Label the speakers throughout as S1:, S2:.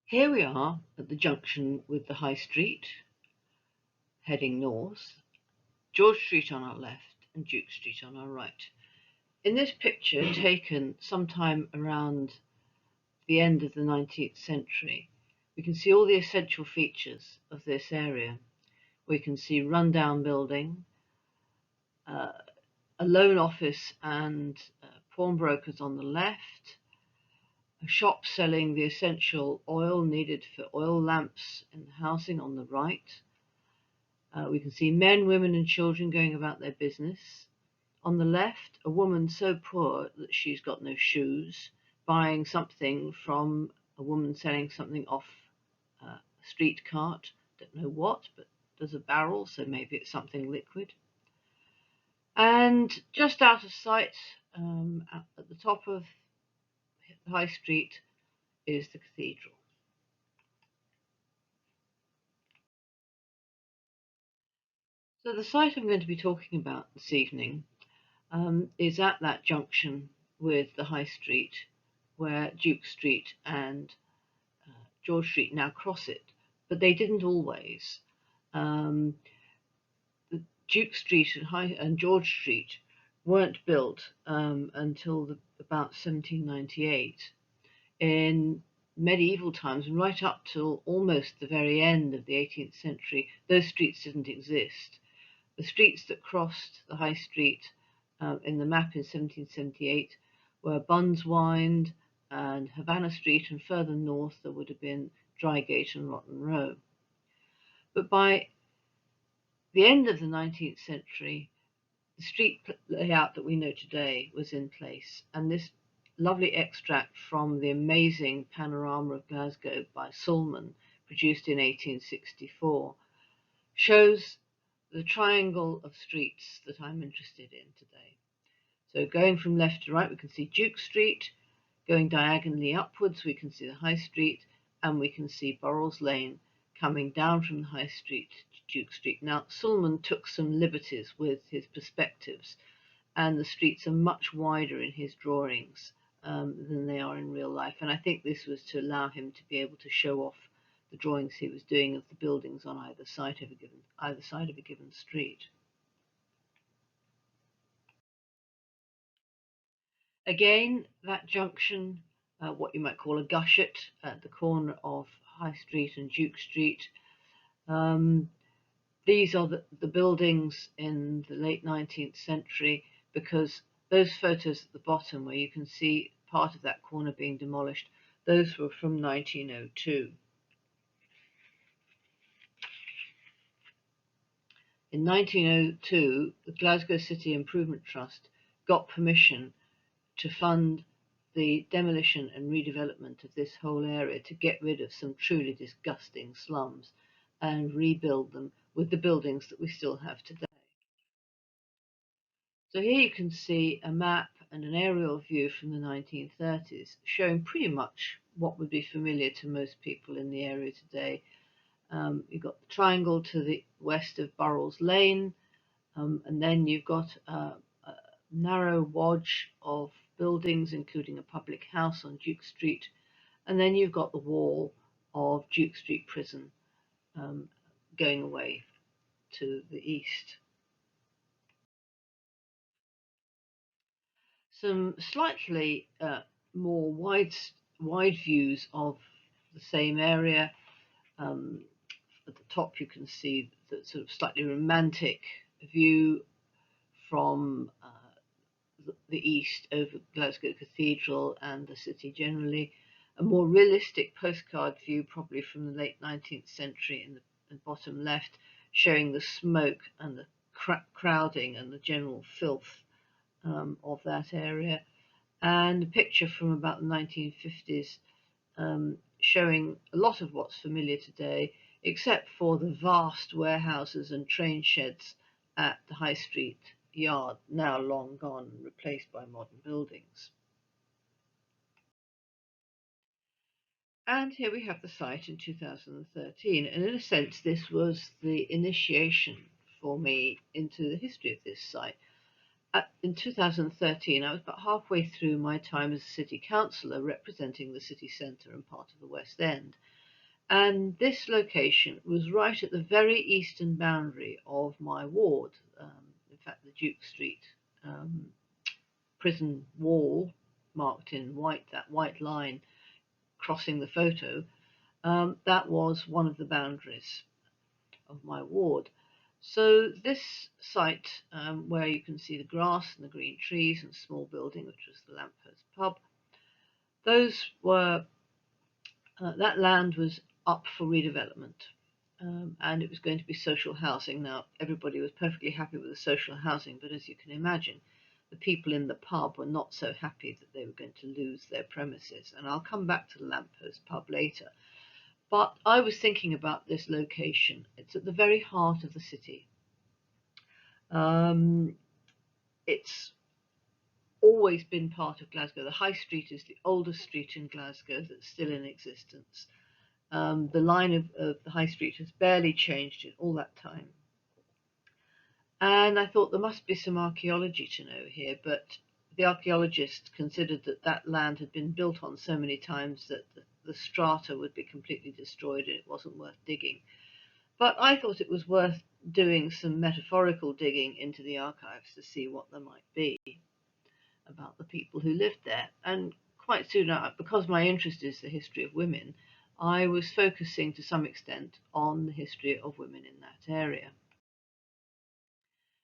S1: Here we are at the junction with the High Street, heading north, George Street on our left and Duke Street on our right. In this picture, taken sometime around the end of the 19th century, we can see all the essential features of this area. We can see rundown building, a loan office and pawnbrokers on the left, a shop selling the essential oil needed for oil lamps in the housing on the right. We can see men, women and children going about their business. On the left, a woman so poor that she's got no shoes, buying something from a woman selling something off a street cart. Don't know what, but there's a barrel, so maybe it's something liquid. And just out of sight, at the top of the High Street, is the cathedral. So the site I'm going to be talking about this evening is at that junction with the High Street, where Duke Street and George Street now cross it, but they didn't always. The Duke Street and George Street weren't built until about 1798. In medieval times, and right up till almost the very end of the 18th century, those streets didn't exist. The streets that crossed the High Street in the map in 1778 were Bunswind and Havana Street, and further north there would have been Drygate and Rotten Row. But by the end of the 19th century, the street layout that we know today was in place, and this lovely extract from the amazing Panorama of Glasgow by Sulman, produced in 1864, shows the triangle of streets that I'm interested in today. So going from left to right, we can see Duke Street. Going diagonally upwards, we can see the High Street, and we can see Burrells Lane coming down from the High Street to Duke Street. Now, Sulman took some liberties with his perspectives, and the streets are much wider in his drawings than they are in real life. And I think this was to allow him to be able to show off the drawings he was doing of the buildings on either side of a given street. Again, that junction, what you might call a gushet at the corner of High Street and Duke Street. These are the buildings in the late 19th century, because those photos at the bottom where you can see part of that corner being demolished, those were from 1902. In 1902, the Glasgow City Improvement Trust got permission to fund the demolition and redevelopment of this whole area to get rid of some truly disgusting slums and rebuild them with the buildings that we still have today. So here you can see a map and an aerial view from the 1930s showing pretty much what would be familiar to most people in the area today. You've got the triangle to the west of Burrells Lane, and then you've got a narrow wodge of buildings, including a public house on Duke Street, and then you've got the wall of Duke Street Prison going away to the east. Some slightly more wide views of the same area. At the top you can see the sort of slightly romantic view from the east over Glasgow Cathedral and the city generally. A more realistic postcard view, probably from the late 19th century, in the bottom left, showing the smoke and the crowding and the general filth of that area. And a picture from about the 1950s showing a lot of what's familiar today, except for the vast warehouses and train sheds at the High Street yard, now long gone and replaced by modern buildings. And here we have the site in 2013, and in a sense this was the initiation for me into the history of this site. In 2013, I was about halfway through my time as a city councillor representing the city centre and part of the West End, And this location was right at the very eastern boundary of my ward. In fact, the Duke Street um, prison wall, marked in white, that white line crossing the photo, that was one of the boundaries of my ward. So this site, where you can see the grass and the green trees and small building, which was the Lamppost pub, those were that land was up for redevelopment, and it was going to be social housing. Now everybody was perfectly happy with the social housing, but as you can imagine, the people in the pub were not so happy that they were going to lose their premises. And I'll come back to the Lamppost pub later. But I was thinking about this location. It's at the very heart of the city. It's always been part of Glasgow. The High Street is the oldest street in Glasgow that's still in existence. The line of the High Street has barely changed in all that time. And I thought there must be some archaeology to know here, but the archaeologists considered that that land had been built on so many times that the strata would be completely destroyed and it wasn't worth digging. But I thought it was worth doing some metaphorical digging into the archives to see what there might be about the people who lived there. And quite soon, because my interest is the history of women, I was focusing to some extent on the history of women in that area.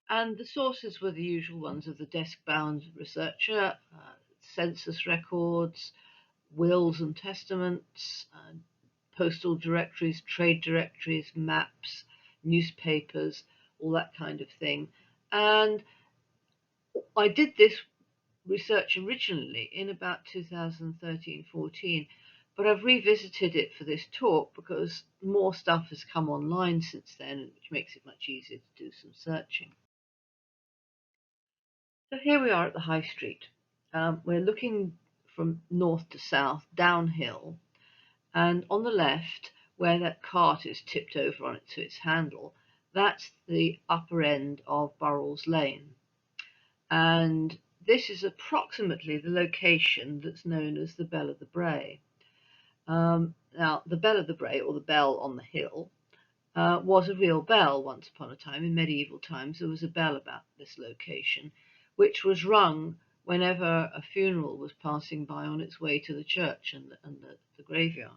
S1: And the sources were the usual ones of the desk-bound researcher, census records, wills and testaments, postal directories, trade directories, maps, newspapers, all that kind of thing. And I did this research originally in about 2013-14, but I've revisited it for this talk because more stuff has come online since then, which makes it much easier to do some searching. So here we are at the High Street. We're looking from north to south, downhill, and on the left, where that cart is tipped over on it to its handle, that's the upper end of Burrells Lane. And this is approximately the location that's known as the Bell of the Bray. Now, the Bell of the Bray, or the bell on the hill, was a real bell once upon a time. In medieval times, there was a bell about this location, which was rung whenever a funeral was passing by on its way to the church and the graveyard.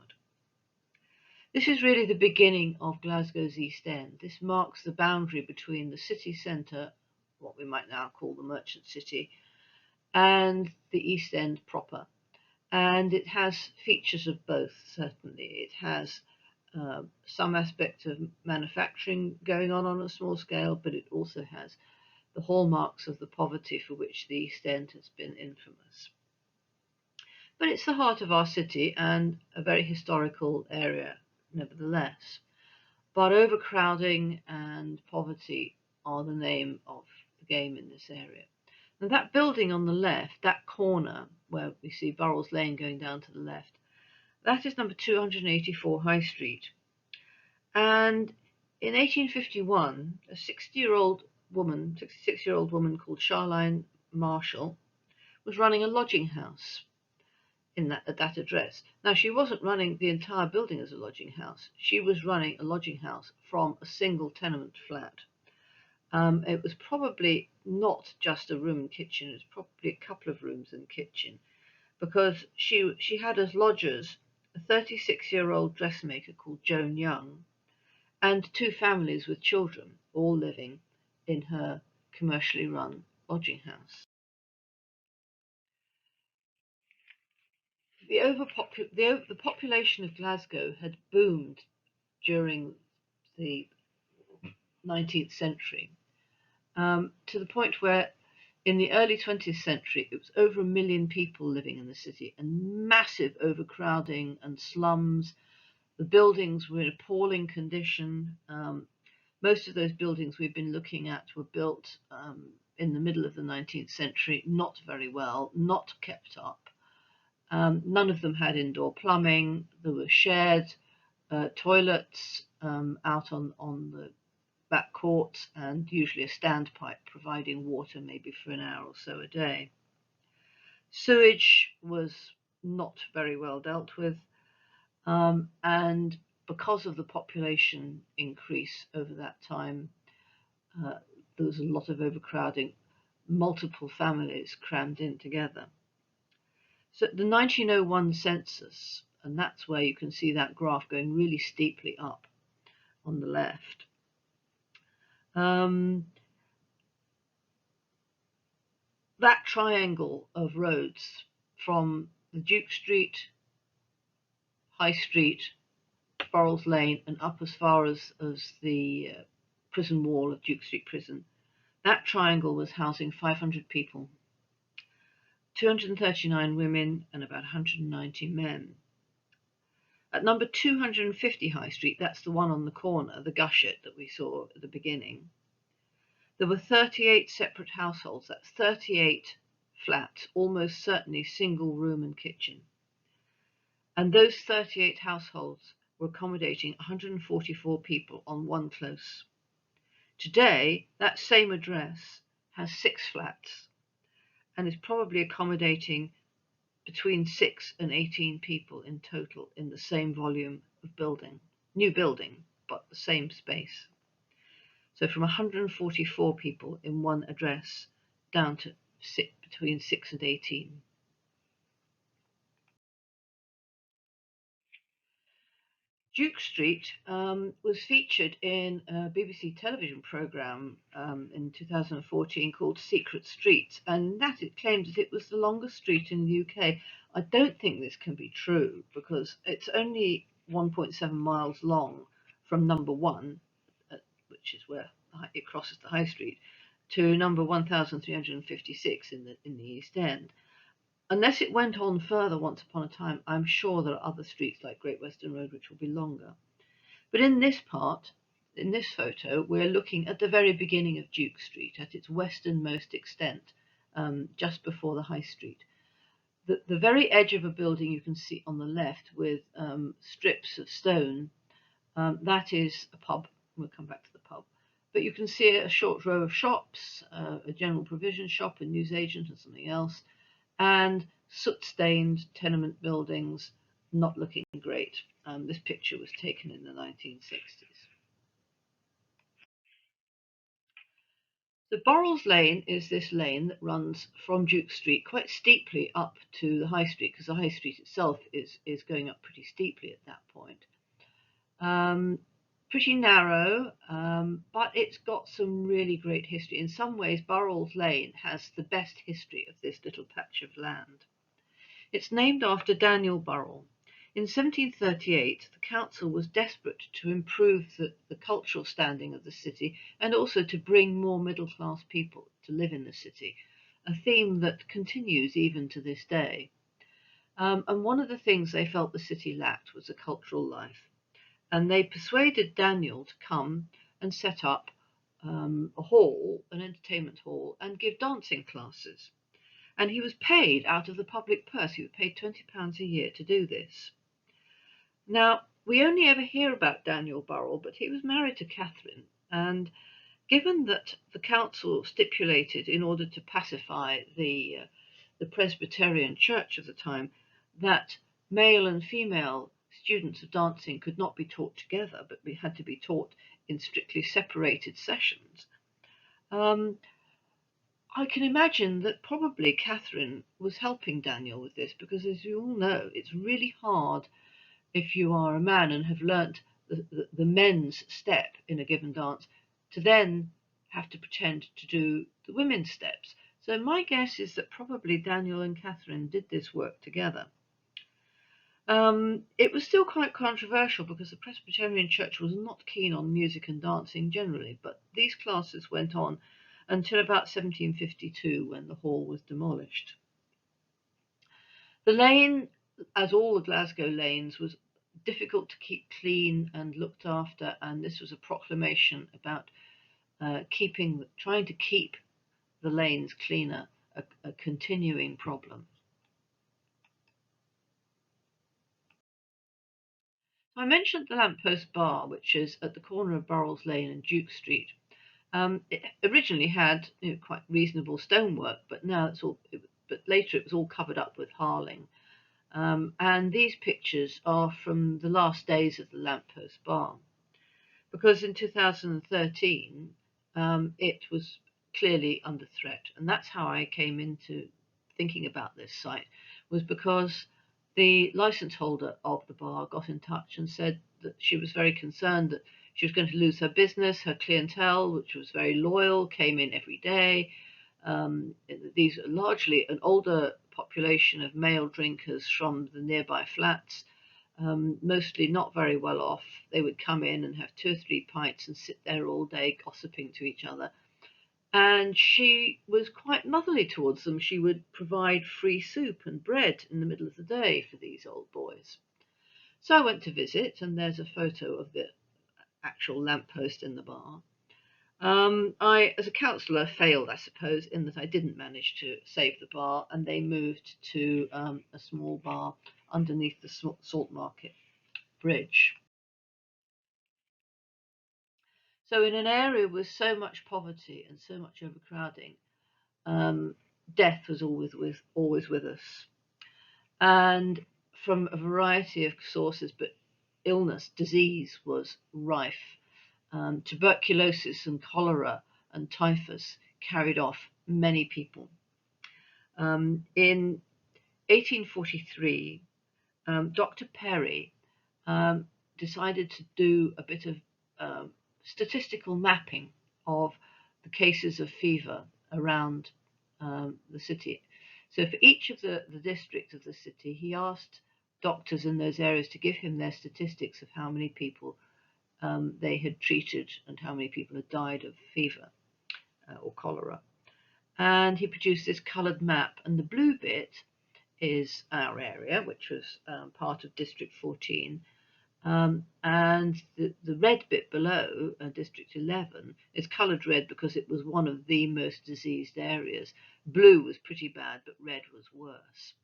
S1: This is really the beginning of Glasgow's East End. This marks the boundary between the city centre, what we might now call the Merchant City, and the East End proper. And it has features of both, certainly. It has some aspect of manufacturing going on a small scale, but it also has the hallmarks of the poverty for which the East End has been infamous. But it's the heart of our city and a very historical area, nevertheless. But overcrowding and poverty are the name of the game in this area. And that building on the left, that corner where we see Burrells Lane going down to the left, that is number 284 High Street. And in 1851, a 66-year-old woman called Charlene Marshall was running a lodging house at that address. Now, she wasn't running the entire building as a lodging house. She was running a lodging house from a single tenement flat. It was probably not just a room and kitchen, it was probably a couple of rooms and kitchen, because she had as lodgers a 36-year-old dressmaker called Joan Young and two families with children, all living in her commercially run lodging house. The population of Glasgow had boomed during the 19th century, to the point where in the early 20th century it was over 1 million people living in the city and massive overcrowding and slums. The buildings were in appalling condition. Most of those buildings we've been looking at were built in the middle of the 19th century, not very well, not kept up. None of them had indoor plumbing. There were shared toilets out on the back courts, and usually a standpipe providing water maybe for an hour or so a day. Sewage was not very well dealt with, and because of the population increase over that time, uh, there was a lot of overcrowding, multiple families crammed in together. So the 1901 census, and that's where you can see that graph going really steeply up on the left. That triangle of roads from the Duke Street, High Street, Burrells Lane, and up as far as the prison wall of Duke Street Prison, that triangle was housing 500 people, 239 women, and about 190 men. At number 250 High Street, that's the one on the corner, the gushet that we saw at the beginning, there were 38 separate households, that's 38 flats, almost certainly single room and kitchen. And those 38 households were accommodating 144 people on one close. Today, that same address has 6 flats and is probably accommodating between 6 and 18 people in total in the same volume of building. New building, but the same space. So from 144 people in one address down to between 6 and 18. Duke Street was featured in a BBC television programme in 2014 called Secret Streets, and that it claims that it was the longest street in the UK. I don't think this can be true because it's only 1.7 miles long from number 1, which is where it crosses the High Street, to number 1356 in the East End. Unless it went on further once upon a time, I'm sure there are other streets like Great Western Road which will be longer. But in this part, in this photo, we're looking at the very beginning of Duke Street, at its westernmost extent, just before the High Street. The very edge of a building you can see on the left with strips of stone, that is a pub. We'll come back to the pub. But you can see a short row of shops, a general provision shop, a newsagent and something else, and soot-stained tenement buildings not looking great. This picture was taken in the 1960s. The Burrells Lane is this lane that runs from Duke Street quite steeply up to the High Street, because the High Street itself is going up pretty steeply at that point. Pretty narrow, but it's got some really great history. In some ways, Burrells Lane has the best history of this little patch of land. It's named after Daniel Burrell. In 1738, the council was desperate to improve the cultural standing of the city and also to bring more middle-class people to live in the city, a theme that continues even to this day. And one of the things they felt the city lacked was a cultural life. And they persuaded Daniel to come and set up a hall, an entertainment hall, and give dancing classes. And he was paid out of the public purse. He was paid £20 a year to do this. Now, we only ever hear about Daniel Burrell, but he was married to Catherine. And given that the council stipulated, in order to pacify the Presbyterian church of the time, that male and female students of dancing could not be taught together, but had to be taught in strictly separated sessions, I can imagine that probably Catherine was helping Daniel with this, because as you all know, it's really hard if you are a man and have learnt the men's step in a given dance to then have to pretend to do the women's steps. So my guess is that probably Daniel and Catherine did this work together. It was still quite controversial because the Presbyterian Church was not keen on music and dancing generally, but these classes went on until about 1752, when the hall was demolished. The lane, as all the Glasgow lanes, was difficult to keep clean and looked after, and this was a proclamation about trying to keep the lanes cleaner, a continuing problem. I mentioned the Lamppost Bar, which is at the corner of Burrells Lane and Duke Street. It originally had quite reasonable stonework, but now but later it was all covered up with harling. And these pictures are from the last days of the Lamppost Bar, because in 2013 it was clearly under threat. And that's how I came into thinking about this site, was because the license holder of the bar got in touch and said that she was very concerned that she was going to lose her business. Her clientele, which was very loyal, came in every day. These are largely an older population of male drinkers from the nearby flats, mostly not very well off. They would come in and have 2 or 3 pints and sit there all day gossiping to each other. And she was quite motherly towards them. She would provide free soup and bread in the middle of the day for these old boys. So I went to visit, and there's a photo of the actual lamppost in the bar. I, as a counsellor, failed, I suppose, in that I didn't manage to save the bar, and they moved to a small bar underneath the Salt Market Bridge. So, in an area with so much poverty and so much overcrowding, death was always with us, and from a variety of sources, but illness, disease was rife. Tuberculosis and cholera and typhus carried off many people. In 1843, Dr. Perry decided to do a bit of statistical mapping of the cases of fever around the city. So for each of the districts of the city, he asked doctors in those areas to give him their statistics of how many people they had treated and how many people had died of fever or cholera. And he produced this coloured map, and the blue bit is our area, which was part of District 14, and the red bit below, District 11, is coloured red because it was one of the most diseased areas. Blue was pretty bad, but red was worse.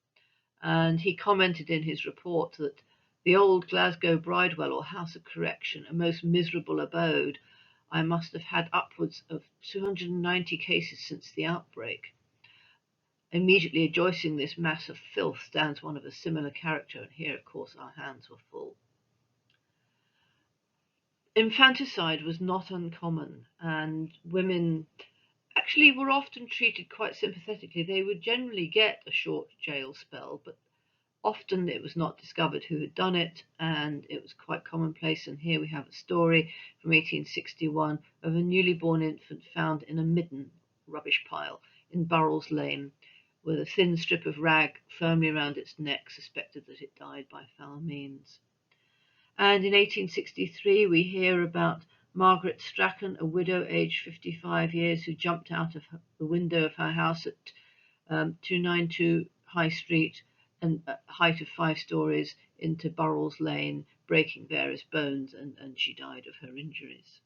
S1: And he commented in his report that the old Glasgow Bridewell, or House of Correction, a most miserable abode. I must have had upwards of 290 cases since the outbreak. Immediately adjoining this mass of filth stands one of a similar character, and here, of course, our hands were full. Infanticide was not uncommon, and women actually were often treated quite sympathetically. They would generally get a short jail spell, but often it was not discovered who had done it, and it was quite commonplace. And here we have a story from 1861 of a newly born infant found in a midden rubbish pile in Burrell's Lane, with a thin strip of rag firmly around its neck, suspected that it died by foul means. And in 1863 we hear about Margaret Strachan, a widow aged 55 years, who jumped out of the window of her house at 292 High Street, and a height of 5 stories, into Burrell's Lane, breaking various bones, and she died of her injuries.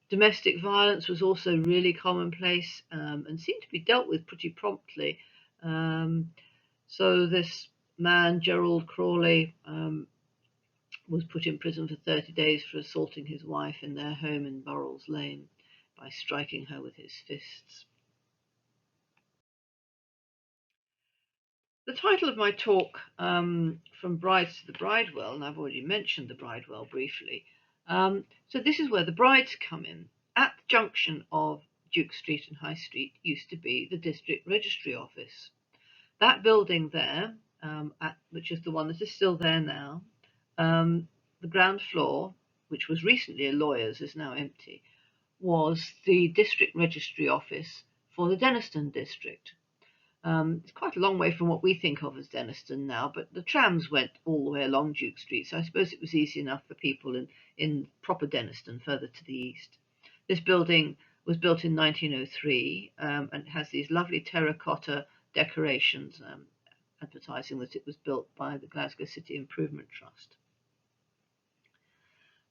S1: Domestic violence was also really commonplace, and seemed to be dealt with pretty promptly. So this man, Gerald Crawley, was put in prison for 30 days for assaulting his wife in their home in Burrell's Lane by striking her with his fists. The title of my talk, From Brides to the Bridewell, and I've already mentioned the Bridewell briefly. So this is where the brides come in. At the junction of Duke Street and High Street used to be the District Registry Office. That building there, which is the one that is still there now, the ground floor, which was recently a lawyer's, is now empty, was the District Registry Office for the Denniston district. It's quite a long way from what we think of as Denniston now, but the trams went all the way along Duke Street, so I suppose it was easy enough for people in proper Denniston further to the east. This building was built in 1903 and has these lovely terracotta decorations, advertising that it was built by the Glasgow City Improvement Trust.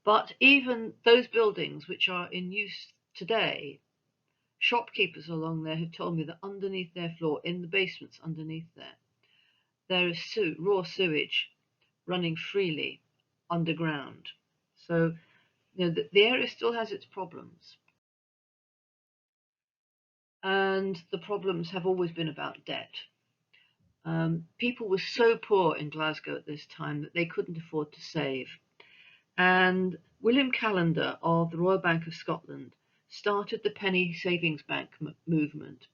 S1: But even those buildings which are in use today, shopkeepers along there have told me that underneath their floor, in the basements underneath there is raw sewage running freely underground. So, the area still has its problems. And the problems have always been about debt. People were so poor in Glasgow at this time that they couldn't afford to save. And William Callender of the Royal Bank of Scotland started the penny savings bank movement.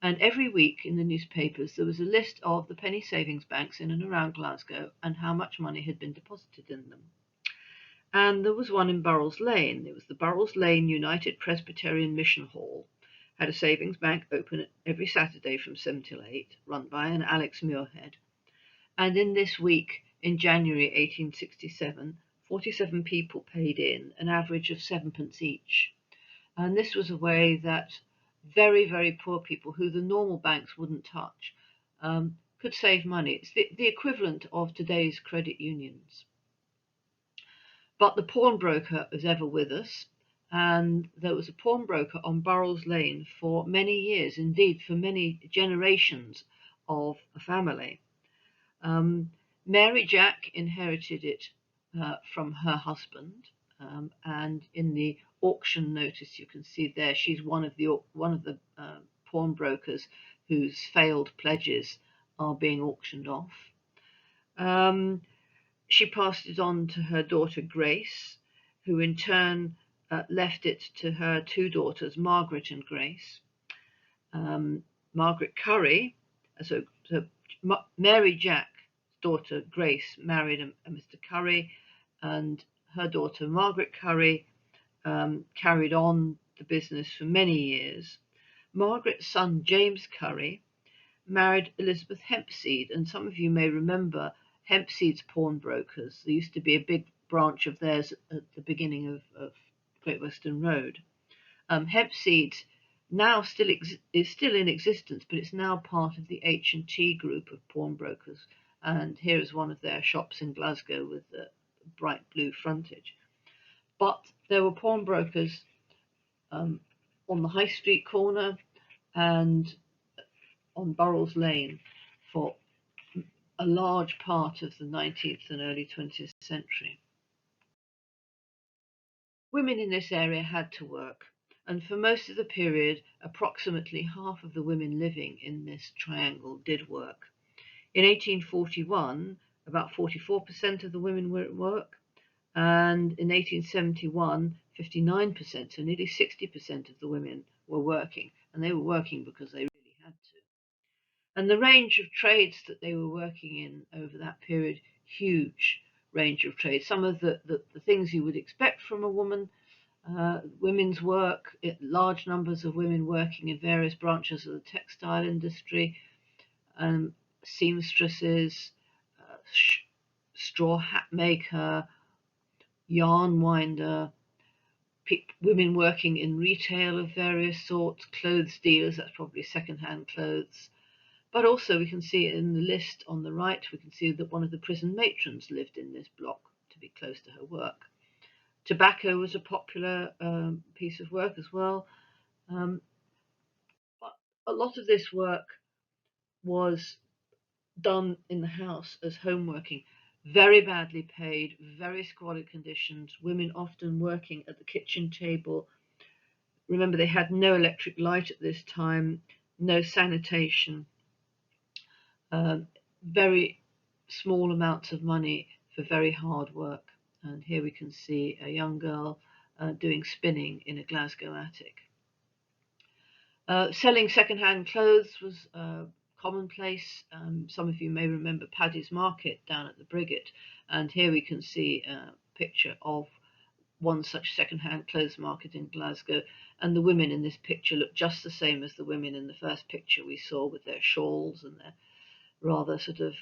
S1: And every week in the newspapers, there was a list of the penny savings banks in and around Glasgow and how much money had been deposited in them. And there was one in Burrells Lane. It was the Burrells Lane United Presbyterian Mission Hall. Had a savings bank open every Saturday from 7 till 8, run by an Alex Muirhead. And in this week, in January 1867, 47 people paid in, an average of 7p each. And this was a way that very, very poor people, who the normal banks wouldn't touch, could save money. It's the equivalent of today's credit unions. But the pawnbroker is ever with us, and there was a pawnbroker on Burrells Lane for many years, indeed for many generations of a family. Mary Jack inherited it from her husband, and in the auction notice you can see there she's one of the pawnbrokers whose failed pledges are being auctioned off. She passed it on to her daughter Grace, who in turn left it to her two daughters, Margaret and Grace. Margaret Curry, so Mary Jack's daughter Grace married a Mr. Curry, and her daughter Margaret Curry carried on the business for many years. Margaret's son James Curry married Elizabeth Hempseed, and some of you may remember Hempseed's pawnbrokers. There used to be a big branch of theirs at the beginning of Great Western Road. Hempseed now is still in existence, but it's now part of the H&T group of pawnbrokers. And here is one of their shops in Glasgow with the bright blue frontage. But there were pawnbrokers on the High Street corner and on Burrells Lane for a large part of the 19th and early 20th century. Women in this area had to work, and for most of the period, approximately half of the women living in this triangle did work. In 1841, about 44% of the women were at work, and in 1871, 59%, so nearly 60% of the women were working, and they were working because they really had to. And the range of trades that they were working in over that period, huge range of trades. Some of the things you would expect from a woman, women's work, large numbers of women working in various branches of the textile industry, seamstresses, straw hat maker, yarn winder, women working in retail of various sorts, clothes dealers, that's probably second-hand clothes. But also we can see in the list on the right, we can see that one of the prison matrons lived in this block to be close to her work. Tobacco was a popular piece of work as well. But a lot of this work was done in the house as homeworking, very badly paid, very squalid conditions, women often working at the kitchen table. Remember, they had no electric light at this time, no sanitation. Very small amounts of money for very hard work. And here we can see a young girl doing spinning in a Glasgow attic. Selling second-hand clothes was commonplace. Some of you may remember Paddy's Market down at the Brigate, and here we can see a picture of one such second-hand clothes market in Glasgow, and the women in this picture look just the same as the women in the first picture we saw, with their shawls and their rather sort of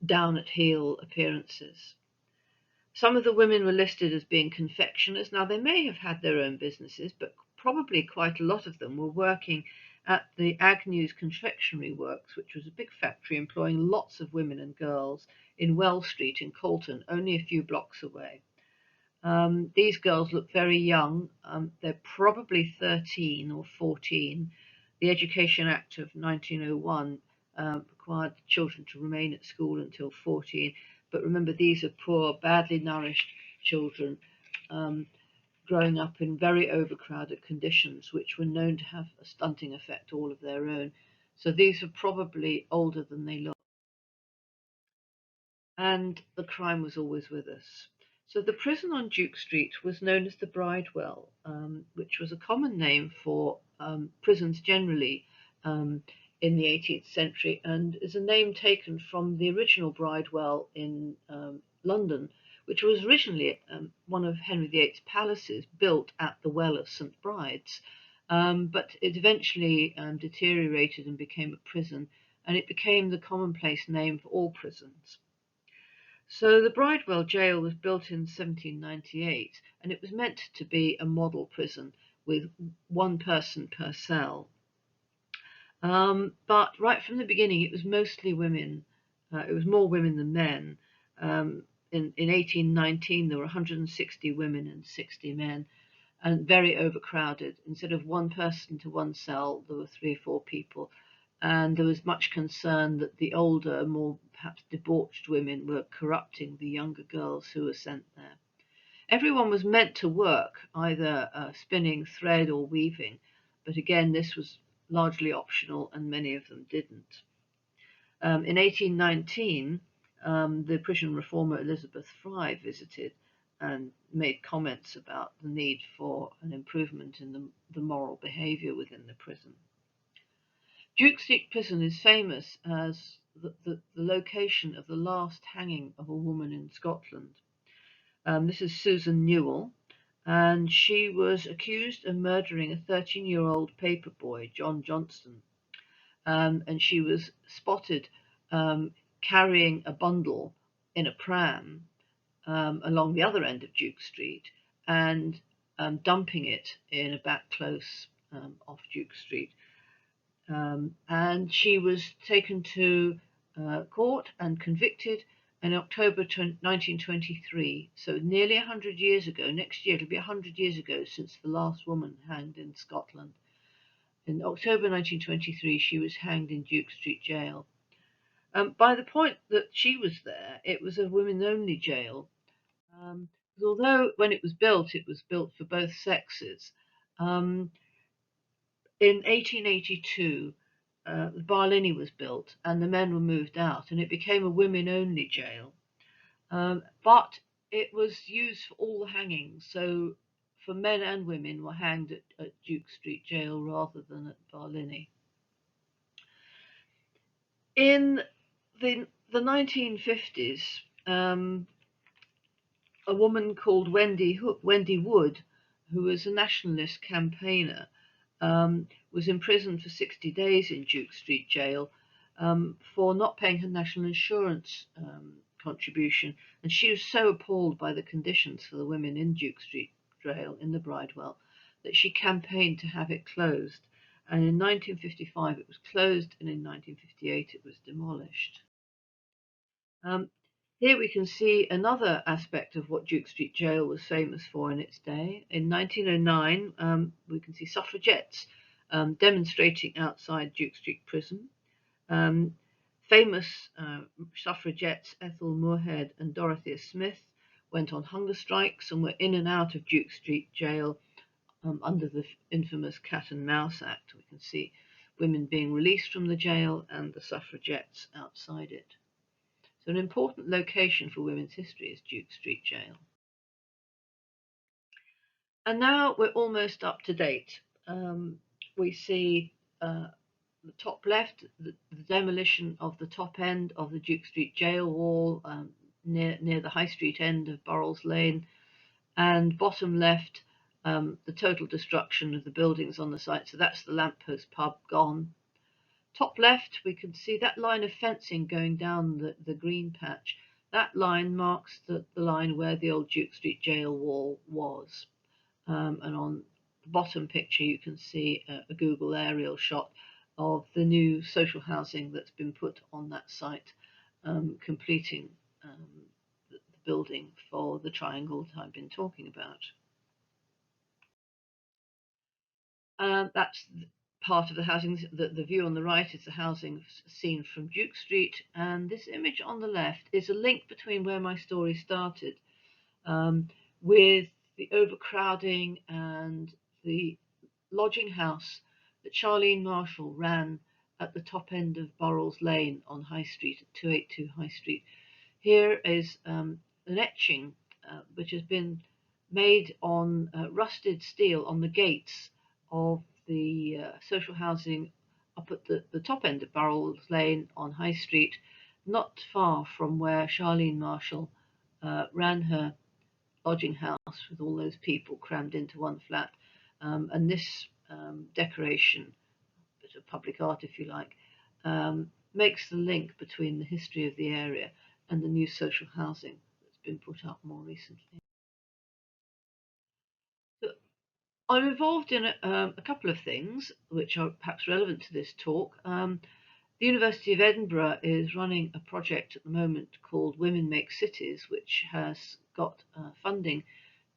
S1: down at heel appearances. Some of the women were listed as being confectioners. Now, they may have had their own businesses, but probably quite a lot of them were working at the Agnew's Confectionery Works, which was a big factory employing lots of women and girls in Wells Street in Colton, only a few blocks away. These girls look very young. They're probably 13 or 14. The Education Act of 1901 required children to remain at school until 14. But remember, these are poor, badly nourished children growing up in very overcrowded conditions, which were known to have a stunting effect all of their own. So these were probably older than they looked. And the crime was always with us. So the prison on Duke Street was known as the Bridewell, which was a common name for prisons generally in the 18th century, and is a name taken from the original Bridewell in London, which was originally one of Henry VIII's palaces built at the Well of St Bride's. But it eventually deteriorated and became a prison, and it became the commonplace name for all prisons. So the Bridewell jail was built in 1798, and it was meant to be a model prison with one person per cell. But right from the beginning, it was mostly women. It was more women than men. In 1819, there were 160 women and 60 men, and very overcrowded. Instead of one person to one cell, there were 3 or 4 people. And there was much concern that the older, more perhaps debauched women were corrupting the younger girls who were sent there. Everyone was meant to work, either spinning thread or weaving, but again, this was largely optional and many of them didn't. In 1819, the prison reformer Elizabeth Fry visited and made comments about the need for an improvement in the moral behaviour within the prison. Duke Street Prison is famous as the location of the last hanging of a woman in Scotland. This is Susan Newell, and she was accused of murdering a 13-year-old paper boy, John Johnston, and she was spotted carrying a bundle in a pram along the other end of Duke Street and dumping it in a back close off Duke Street. And she was taken to court and convicted in October 1923. So nearly 100 years ago. Next year it'll be 100 years ago since the last woman hanged in Scotland. In October 1923, she was hanged in Duke Street Jail. By the point that she was there, it was a women-only jail. Although when it was built for both sexes. In 1882, the Barlini was built and the men were moved out, and it became a women-only jail. But it was used for all the hangings, so for men and women were hanged at Duke Street Jail rather than at Barlini. In the 1950s, a woman called Wendy Wood, who was a nationalist campaigner, was imprisoned for 60 days in Duke Street Jail for not paying her national insurance contribution. And she was so appalled by the conditions for the women in Duke Street Jail in the Bridewell that she campaigned to have it closed. And in 1955 it was closed, and in 1958 it was demolished. Here we can see another aspect of what Duke Street Jail was famous for in its day. In 1909, we can see suffragettes demonstrating outside Duke Street Prison. Famous suffragettes Ethel Moorhead and Dorothea Smith went on hunger strikes and were in and out of Duke Street Jail under the infamous Cat and Mouse Act. We can see women being released from the jail and the suffragettes outside it. So an important location for women's history is Duke Street Jail. And now we're almost up to date. We see the top left, the demolition of the top end of the Duke Street Jail wall near the High Street end of Burrells Lane, and bottom left, the total destruction of the buildings on the site. So that's the Lamppost pub gone. Top left, we can see that line of fencing going down the green patch. That line marks the line where the old Duke Street Jail wall was. And on the bottom picture, you can see a Google aerial shot of the new social housing that's been put on that site, completing the building for the triangle that I've been talking about. That's part of the housing. The view on the right is the housing seen from Duke Street, and this image on the left is a link between where my story started, with the overcrowding and the lodging house that Charlene Marshall ran at the top end of Burrells Lane on High Street, at 282 High Street. Here is an etching which has been made on rusted steel on the gates of the social housing up at the top end of Burrells Lane on High Street, not far from where Charlene Marshall ran her lodging house with all those people crammed into one flat. And this decoration, bit of public art if you like, makes the link between the history of the area and the new social housing that's been put up more recently. So I'm involved in a couple of things which are perhaps relevant to this talk. The University of Edinburgh is running a project at the moment called Women Make Cities, which has got funding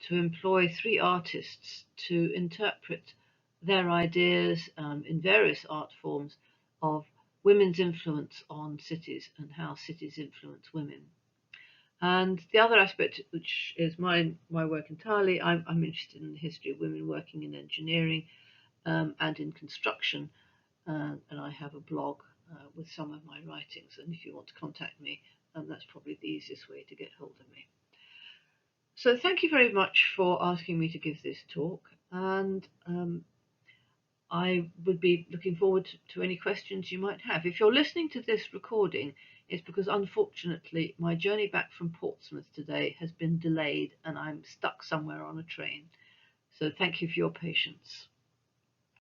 S1: to employ 3 artists to interpret their ideas in various art forms of women's influence on cities and how cities influence women. And the other aspect, which is my work entirely, I'm interested in the history of women working in engineering and in construction, and I have a blog with some of my writings. And if you want to contact me, that's probably the easiest way to get hold of me. So thank you very much for asking me to give this talk, and I would be looking forward to any questions you might have. If you're listening to this recording, it's because unfortunately my journey back from Portsmouth today has been delayed and I'm stuck somewhere on a train. So thank you for your patience.